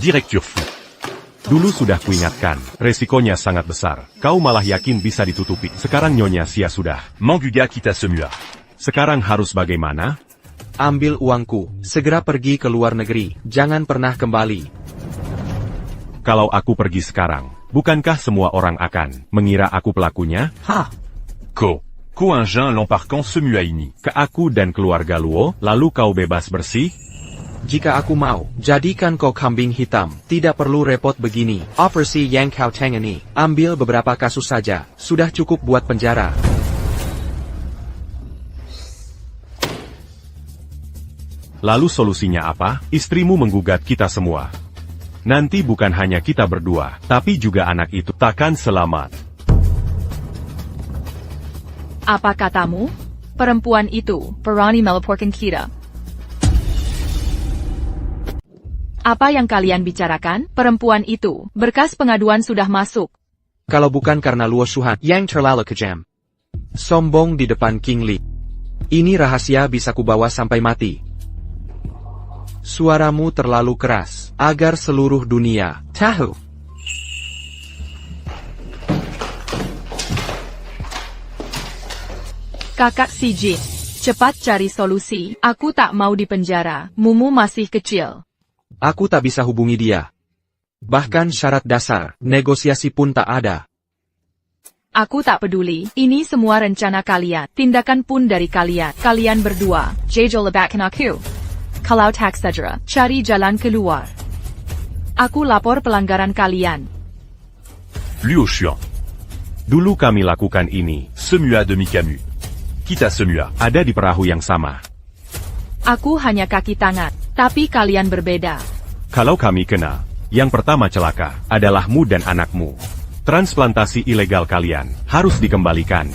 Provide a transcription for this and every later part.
Direktur Fu. Dulu sudah kuingatkan, resikonya sangat besar. Kau malah yakin bisa ditutupi. Sekarang Nyonya Xia sudah. Manguga quitte Semua. Sekarang harus bagaimana? Ambil uangku, segera pergi ke luar negeri, jangan pernah kembali. Kalau aku pergi sekarang, bukankah semua orang akan mengira aku pelakunya? Ko un jeun l'embarquant Semua ini. Ke aku dan keluarga Luo, lalu kau bebas bersih? Jika aku mau, jadikan kau kambing hitam, tidak perlu repot begini. Operasi Yang Kau Teng ini, ambil beberapa kasus saja, sudah cukup buat penjara. Lalu solusinya apa? Istrimu menggugat kita semua. Nanti bukan hanya kita berdua, tapi juga anak itu takkan selamat. Apa katamu? Perempuan itu berani melaporkan kita. Apa yang kalian bicarakan? Perempuan itu, berkas pengaduan sudah masuk. Kalau bukan karena Luo Shuhan yang terlalu kejam, sombong di depan King Li. Ini rahasia bisa kubawa sampai mati. Suaramu terlalu keras, agar seluruh dunia tahu. Kakak si Jin, cepat cari solusi. Aku tak mau dipenjara, Mumu masih kecil. Aku tak bisa hubungi dia. Bahkan syarat dasar, negosiasi pun tak ada. Aku tak peduli, ini semua rencana kalian, tindakan pun dari kalian. Kalian berdua, Jejo lebatkan aku. Kalau tak segera, cari jalan keluar. Aku lapor pelanggaran kalian. Luo Shuan. Dulu kami lakukan ini. Semua demi Camus. Quitte Semua. Ada di perahu yang sama. Aku hanya kaki tangan, tapi kalian berbeda. Kalau kami kena, yang pertama celaka adalahmu dan anakmu. Transplantasi ilegal kalian harus dikembalikan.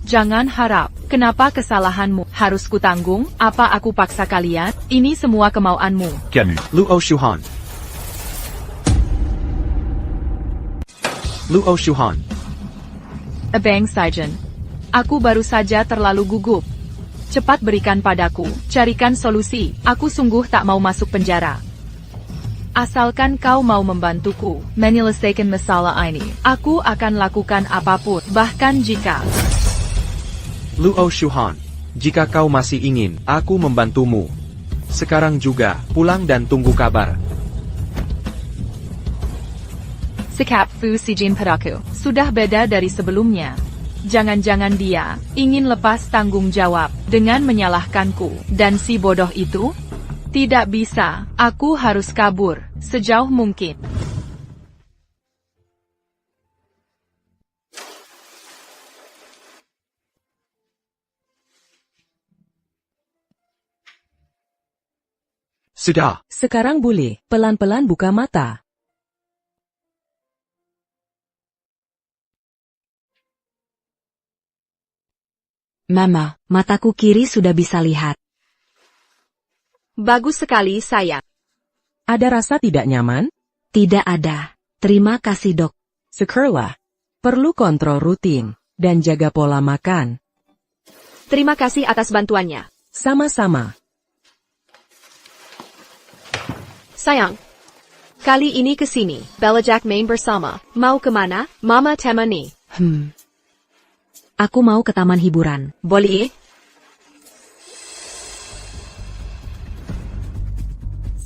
Jangan harap, kenapa kesalahanmu harus kutanggung? Apa aku paksa kalian? Ini semua kemauanmu. Camus. Luo Shuhan. Luo Shuhan. Abang Saijen. Aku baru saja terlalu gugup. Cepat berikan padaku, carikan solusi. Aku sungguh tak mau masuk penjara. Asalkan kau mau membantuku menyelesaikan masalah ini, aku akan lakukan apapun, bahkan jika... Luo Shuhan, jika kau masih ingin, aku membantumu. Sekarang juga, pulang dan tunggu kabar. Sikap Fu Sijin padaku sudah beda dari sebelumnya. Jangan-jangan dia ingin lepas tanggung jawab dengan menyalahkanku dan si bodoh itu? Tidak bisa, aku harus kabur sejauh mungkin. Sudah. Sekarang boleh, pelan-pelan buka mata. Mama, mataku kiri sudah bisa lihat. Bagus sekali, sayang. Ada rasa tidak nyaman? Tidak ada. Terima kasih, Dok. Syukurlah. Perlu kontrol rutin, dan jaga pola makan. Terima kasih atas bantuannya. Sama-sama. Sayang, kali ini ke sini. Bella Jack main bersama. Mau kemana? Mama temani. Aku mau ke taman hiburan. Boleh?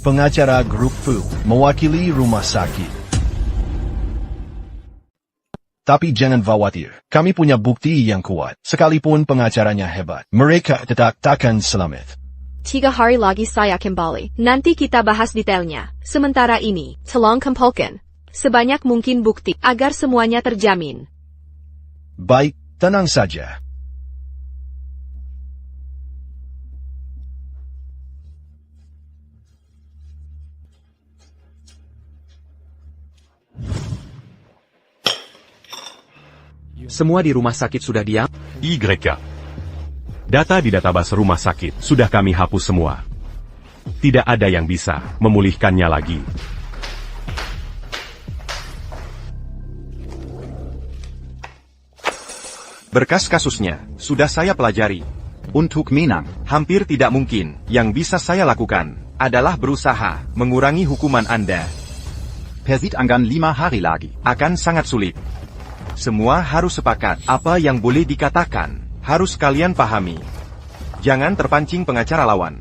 Pengacara Grup Fu mewakili rumah sakit. Tapi jangan khawatir, kami punya bukti yang kuat. Sekalipun pengacaranya hebat, mereka tetap takkan selamat. 3 hari lagi saya kembali. Nanti kita bahas detailnya. Sementara ini, tolong kumpulkan sebanyak mungkin bukti agar semuanya terjamin. Baik, tenang saja. Semua di rumah sakit sudah diam? YK. Data di database rumah sakit sudah kami hapus semua. Tidak ada yang bisa memulihkannya lagi. Berkas kasusnya sudah saya pelajari. Untuk Minang, hampir tidak mungkin. Yang bisa saya lakukan adalah berusaha mengurangi hukuman Anda. Persit anggan 5 hari lagi. Akan sangat sulit. Semua harus sepakat. Apa yang boleh dikatakan, harus kalian pahami. Jangan terpancing pengacara lawan.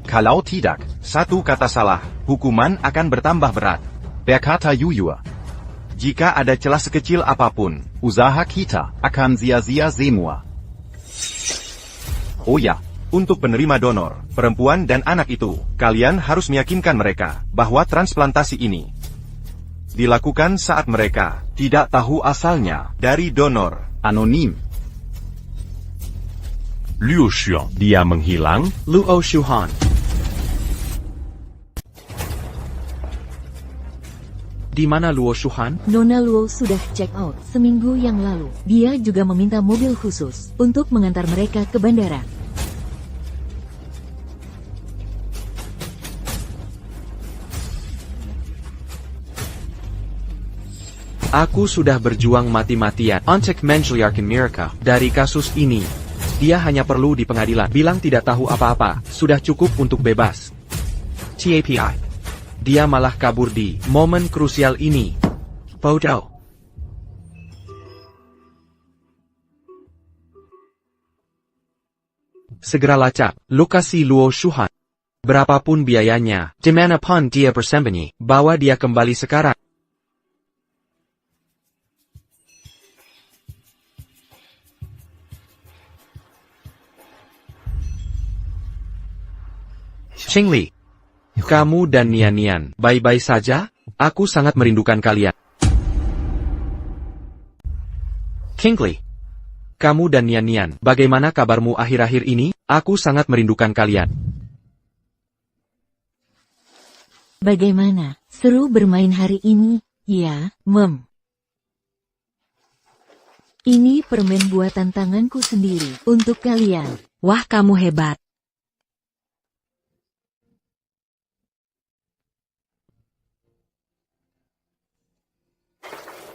Kalau tidak, Satu kata salah, hukuman akan bertambah berat. berkata jujur, Jika ada celah sekecil apapun, usaha kita akan sia-sia semua. Oh ya, untuk penerima donor, perempuan dan anak itu, kalian harus meyakinkan mereka bahwa transplantasi ini dilakukan saat mereka tidak tahu asalnya dari donor. Anonim. Luo Xuan. Dia menghilang, Luo Shuhan. Di mana Luo Shuhan? Nona Luo sudah check out seminggu yang lalu. Dia juga meminta mobil khusus untuk mengantar mereka ke bandara. Aku sudah berjuang mati-matian untuk menjeliarkan mereka dari kasus ini. Dia hanya perlu di pengadilan bilang tidak tahu apa-apa, sudah cukup untuk bebas. TAPI. Dia malah kabur di momen krusial ini. Bodoh. Segera lacak, lokasi Luo Shuhan. Berapapun biayanya, dimanapun dia bersembunyi, bawa dia kembali sekarang. Qingli, kamu dan Nian-Nian, baik-baik saja? Aku sangat merindukan kalian. Qingli, kamu dan Nian-Nian, bagaimana kabarmu akhir-akhir ini? Aku sangat merindukan kalian. Bagaimana? Seru bermain hari ini, ya, Mem. Ini permen buatan tanganku sendiri, untuk kalian. Wah, kamu hebat.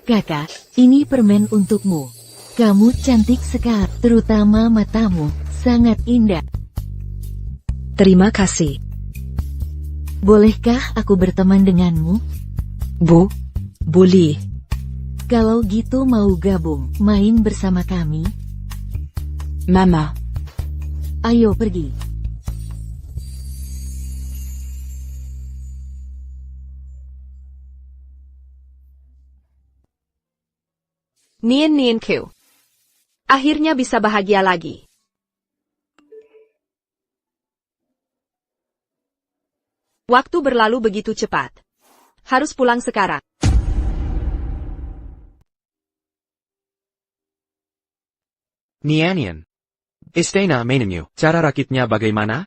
Kakak, ini permen untukmu. Kamu cantik sekali, terutama matamu, sangat indah. Terima kasih. Bolehkah aku berteman denganmu? Bu, boleh. Kalau gitu mau gabung, main bersama kami? Mama, Ayo pergi. Nian-Nianku. Akhirnya bisa bahagia lagi. Waktu berlalu begitu cepat. Harus pulang sekarang. Nian-Nian. Istana Mainmu, cara rakitnya bagaimana?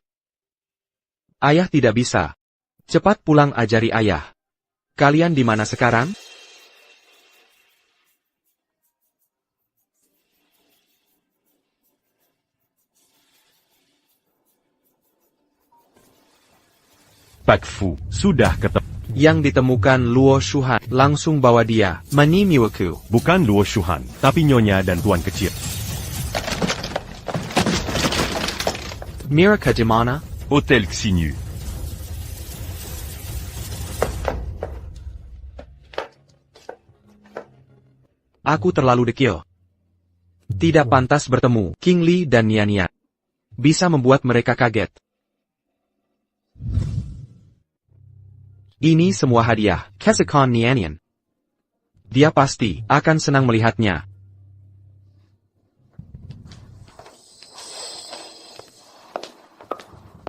Ayah tidak bisa. Cepat pulang ajari ayah. Kalian di mana sekarang? Pak Fu, sudah ketemu. Yang ditemukan Luo Shuhan, langsung bawa dia, menimiwaku. Bukan Luo Shuhan, tapi Nyonya dan Tuan Kecil. Mereka di mana? Hôtel Xinyu. Aku terlalu dekil. Tidak pantas bertemu, Qingli dan Nian-Nian. Bisa membuat mereka kaget. Ini semua hadiah, kesukaan Nian-Nian. Dia pasti akan senang melihatnya.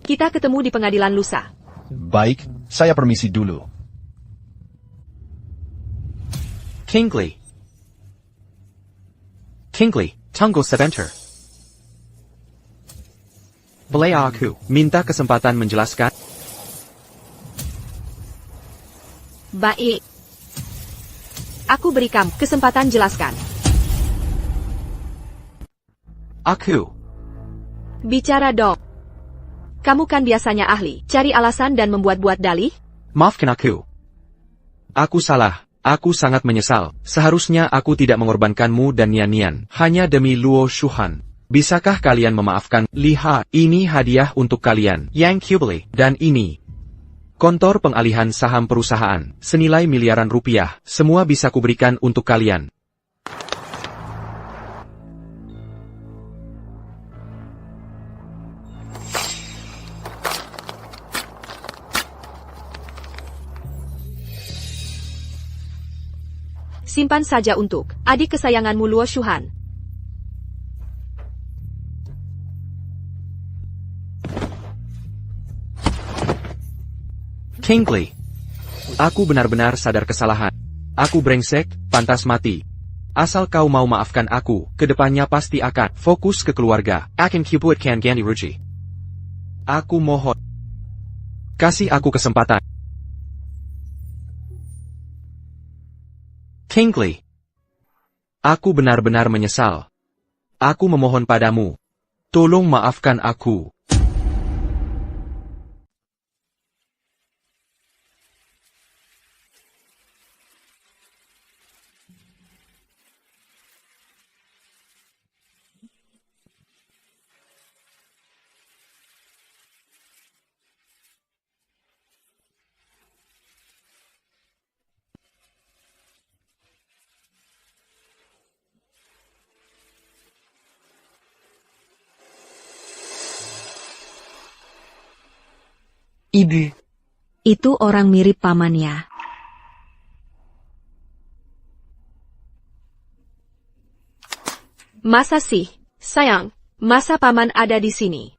Kita ketemu di pengadilan lusa. Baik, saya permisi dulu. Qingli. Qingli, tunggu sebentar. Boleh aku minta kesempatan menjelaskan? Baik. Aku beri kamu kesempatan jelaskan. Aku. Bicara dong. Kamu kan biasanya ahli, cari alasan dan membuat-buat dalih? Maafkan aku. Aku salah. Aku sangat menyesal. Seharusnya aku tidak mengorbankanmu dan Nian-Nian, hanya demi Luo Shuhan. Bisakah kalian memaafkan? Lihat, ini hadiah untuk kalian, Yang Qibli, dan ini. Kontor pengalihan saham perusahaan, senilai miliaran rupiah, semua bisa kuberikan untuk kalian. Simpan saja untuk adik kesayanganmu Luo Shuhan. Kingsley. Aku benar-benar sadar kesalahan. Aku brengsek, pantas mati. Asal kau mau maafkan aku, kedepannya pasti akan fokus ke keluarga. Akan kubuatkan ganti rugi. Aku mohon. Kasih aku kesempatan. Kingsley. Aku benar-benar menyesal. Aku memohon padamu. Tolong maafkan aku. Ibu. Itu orang mirip pamannya. Masa sih, sayang, masa paman ada di sini?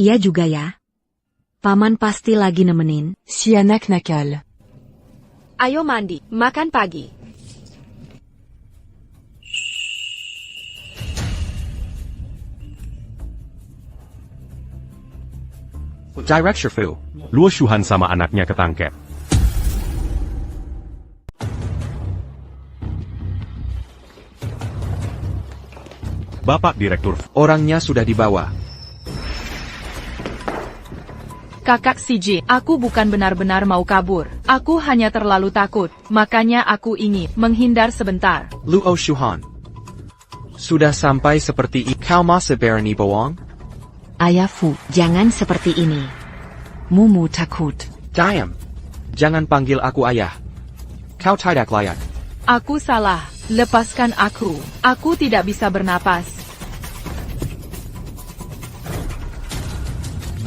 Iya juga ya. Paman pasti lagi nemenin si anak nakal. Ayo mandi, makan pagi. Direct Shifu. Luo Shuhan sama anaknya ketangkep. Bapak Direktur, Orangnya sudah dibawa. Kakak CJ, aku bukan benar-benar mau kabur. Aku hanya terlalu takut, makanya aku ingin menghindar sebentar. Luo Shuhan. Sudah sampai seperti kau masih berani bohong? Ayahku, jangan seperti ini. Mumu takut. Diam. Jangan panggil aku ayah. Kau tidak layak. Aku salah, lepaskan aku. Aku tidak bisa bernapas.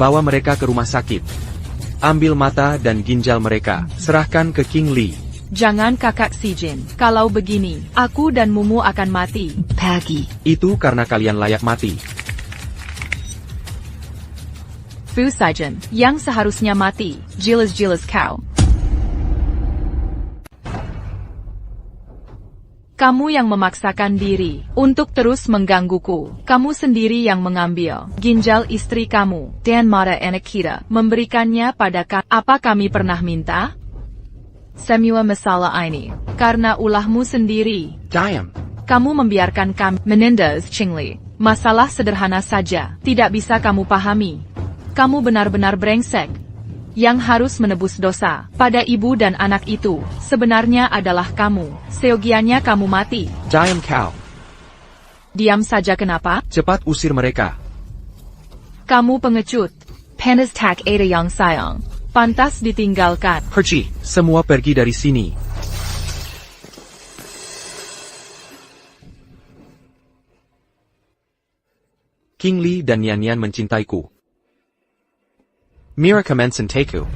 Bawa mereka ke rumah sakit. Ambil mata dan ginjal mereka. Serahkan ke King Lee. Jangan kakak Sijin. Kalau begini, aku dan Mumu akan mati. Pagi. Itu karena kalian layak mati. Fu Saijen, yang seharusnya mati, jelas-jelas kau. Kamu yang memaksakan diri untuk terus menggangguku. Kamu sendiri yang mengambil ginjal istri kamu dan mata anak kita, memberikannya pada kami. Apa kami pernah minta? Semua masalah ini karena ulahmu sendiri. Diam. Kamu membiarkan kami menindas Qingli. Masalah sederhana saja, tidak bisa kamu pahami. Kamu benar-benar brengsek. Yang harus menebus dosa pada ibu dan anak itu sebenarnya adalah kamu. Seyogianya kamu mati. Diam kau. Diam saja kenapa? Cepat usir mereka. Kamu pengecut. Pantas tak ada yang sayang. Pantas ditinggalkan. Pergi, semua pergi dari sini. King Lee dan Yan Yan mencintaiku. Mira Kemensen Teku.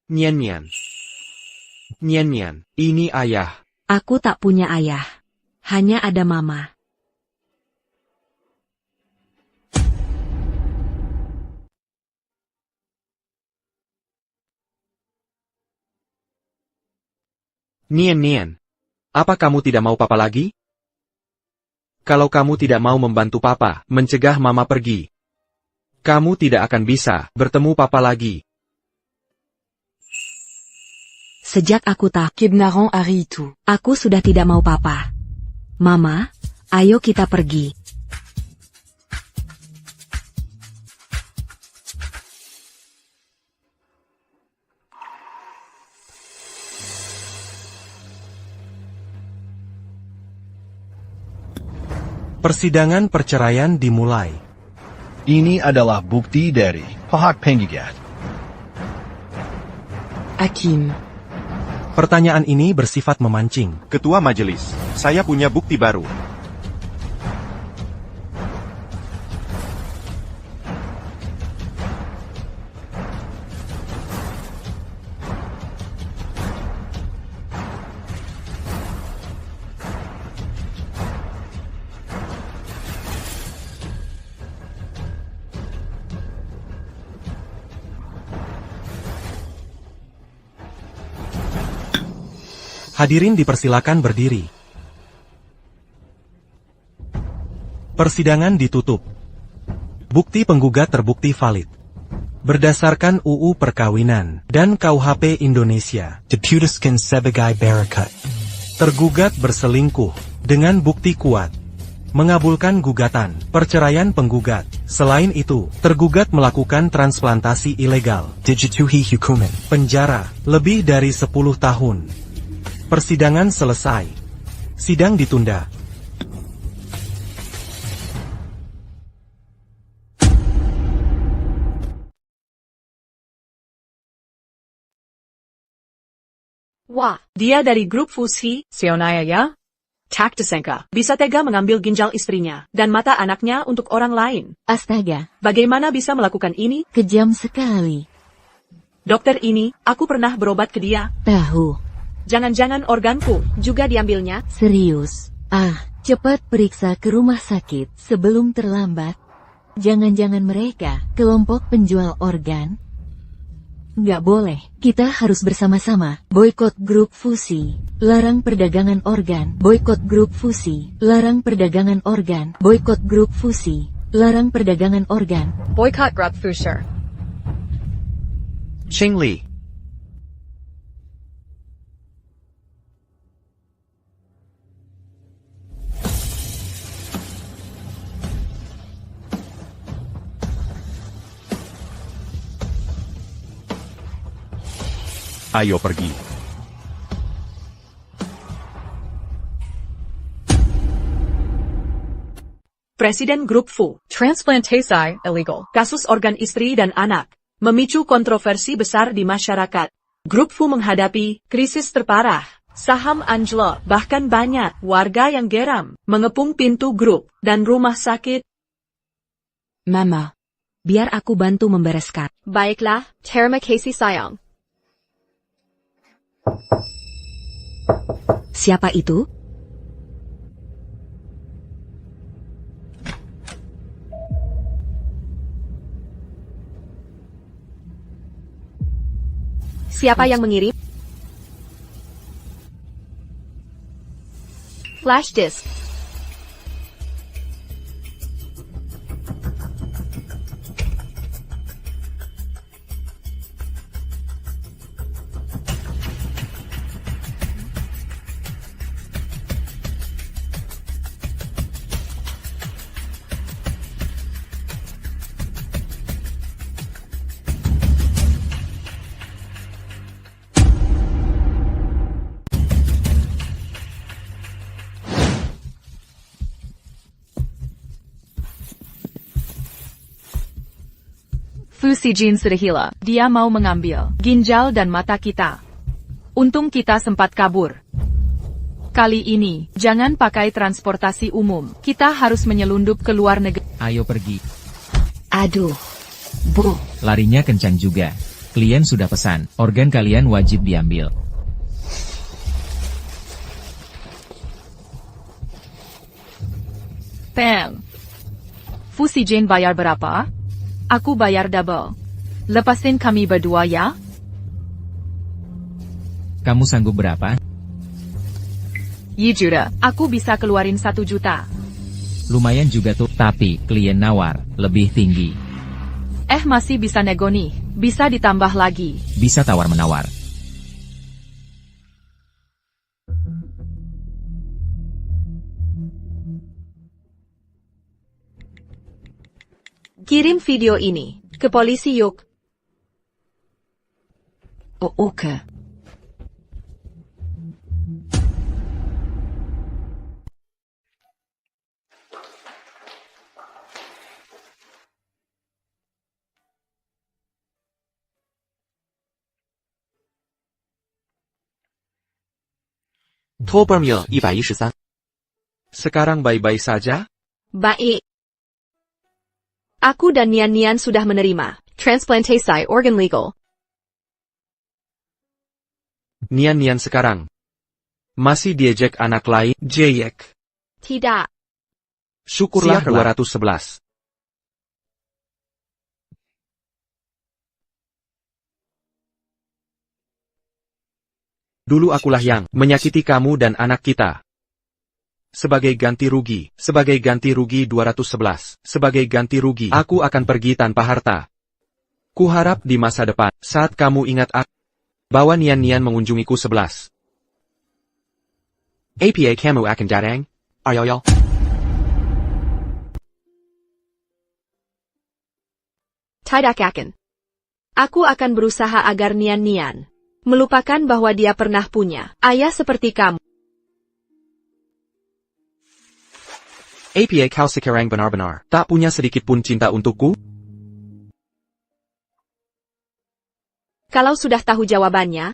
Nyan Nyan. Nyan Nyan, ini ayah. Aku tak punya ayah. Hanya ada mama. Nian Nian. Apa kamu tidak mau papa lagi? Kalau kamu tidak mau membantu papa, mencegah mama pergi, kamu tidak akan bisa bertemu papa lagi. Sejak aku tak kidnaron hari itu, aku sudah tidak mau papa. Mama, ayo kita pergi. Persidangan perceraian dimulai. Ini adalah bukti dari pihak penggugat. Hakim. Pertanyaan ini bersifat memancing. Ketua Majelis, saya punya bukti baru. Hadirin dipersilakan berdiri. Persidangan ditutup. Bukti penggugat terbukti valid. Berdasarkan UU Perkawinan dan KUHP Indonesia, diputuskan sebagai barakat. Tergugat berselingkuh dengan bukti kuat. Mengabulkan gugatan perceraian penggugat. Selain itu, tergugat melakukan transplantasi ilegal. Dijatuhi hukuman penjara lebih dari 10 tahun. Persidangan selesai. Sidang ditunda. Wah, dia dari grup fusi, Sionaya ya? Tak disangka, bisa tega mengambil ginjal istrinya dan mata anaknya untuk orang lain. Astaga, Bagaimana bisa melakukan ini? kejam sekali. Dokter ini, aku pernah berobat ke dia. Tahu, Jangan-jangan organku juga diambilnya? serius. Cepat periksa ke rumah sakit sebelum terlambat. Jangan-jangan mereka kelompok penjual organ? Nggak boleh, kita harus bersama-sama. Boykot grup fusi, larang perdagangan organ. Boykot grup fusi, larang perdagangan organ. Boykot grup fusi, larang perdagangan organ. Boycott Grup Fusher. Xingli. Ayo pergi. Presiden Grup Fu. Transplantasi illegal. Kasus organ istri dan anak. Memicu kontroversi besar di masyarakat. Grup Fu menghadapi krisis terparah. Saham anjlok, bahkan banyak warga yang geram, mengepung pintu grup dan rumah sakit. Mama, biar aku bantu membereskan. Baiklah, terima kasih sayang. Siapa itu? Siapa yang mengirim? Flash disk. Fu Sijin sudah hilang. Dia mau mengambil ginjal dan mata kita. Untung kita sempat kabur. Kali ini, jangan pakai transportasi umum. Kita harus menyelundup ke luar negeri. Ayo pergi. Aduh, Bu. Larinya kencang juga. Klien sudah pesan, organ kalian wajib diambil. Peng. Fu Sijin bayar berapa? Aku bayar double. Lepasin kami berdua ya. Kamu sanggup berapa? Yi juga, aku bisa keluarin 1 juta. Lumayan juga tuh, tapi klien nawar, lebih tinggi. Masih bisa nego nih, bisa ditambah lagi. Bisa tawar-menawar. Kirim video ini ke polisi yuk. Oh, oke. 113. Sekarang baik-baik saja? Baik. Aku dan Nian sudah menerima transplantasi organ legal. Nian sekarang masih diejek anak lain, Jayek. Tidak. Syukurlah Siaplah. 211. Dulu akulah yang menyakiti kamu dan anak kita. Sebagai ganti rugi 211, sebagai ganti rugi, aku akan pergi tanpa harta. Kuharap di masa depan, saat kamu ingat aku, bawa Nian mengunjungiku 11. APA kamu akan datang? Ayoyol. Tidak akan. Aku akan berusaha agar Nian melupakan bahwa dia pernah punya ayah seperti kamu. APA kau sekarang benar-benar tak punya sedikit pun cinta untukku? Kalau sudah tahu jawabannya,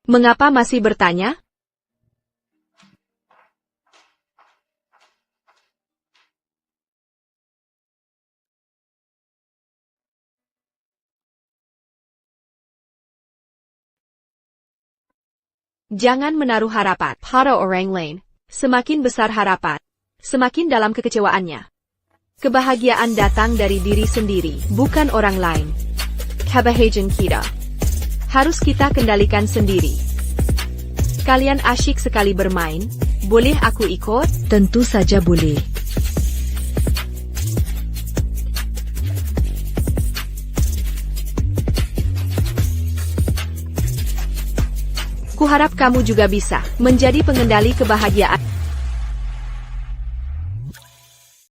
mengapa masih bertanya? Jangan menaruh harapan pada orang lain. Semakin besar harapan, semakin dalam kekecewaannya. Kebahagiaan datang dari diri sendiri, bukan orang lain. Kebahagiaan kita harus kita kendalikan sendiri. Kalian asyik sekali bermain, boleh aku ikut? Tentu saja boleh. Kuharap kamu juga bisa menjadi pengendali kebahagiaan.